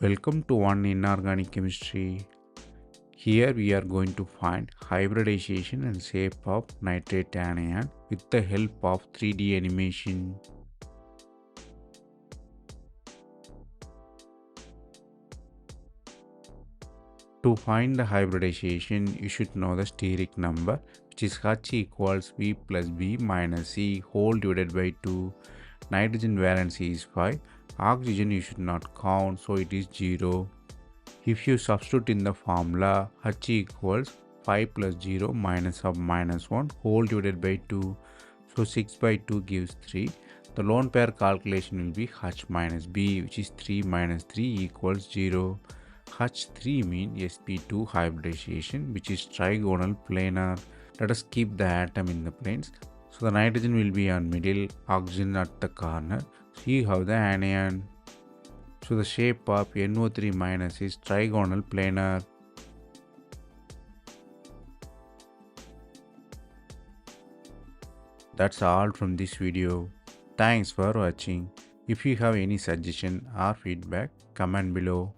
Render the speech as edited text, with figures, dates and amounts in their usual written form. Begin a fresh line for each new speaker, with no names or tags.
Welcome to One Inorganic Chemistry. Here we are going to find hybridization and shape of nitrate anion with the help of 3D animation. To find the hybridization, you should know the steric number, which is H equals V plus B minus C whole divided by 2. Nitrogen valency is 5. Oxygen you should not count, so it is 0. If you substitute in the formula, H equals 5 plus 0 minus of minus 1 whole divided by 2. So 6 by 2 gives 3. The lone pair calculation will be H minus B, which is 3 minus 3 equals 0. H3 means sp2 hybridization, which is trigonal planar. Let us keep the atom in the planes. So the nitrogen will be on middle, oxygen at the corner. So you have the anion. So the shape of NO3 minus is trigonal planar. That's all from this video. Thanks for watching. If you have any suggestion or feedback, comment below.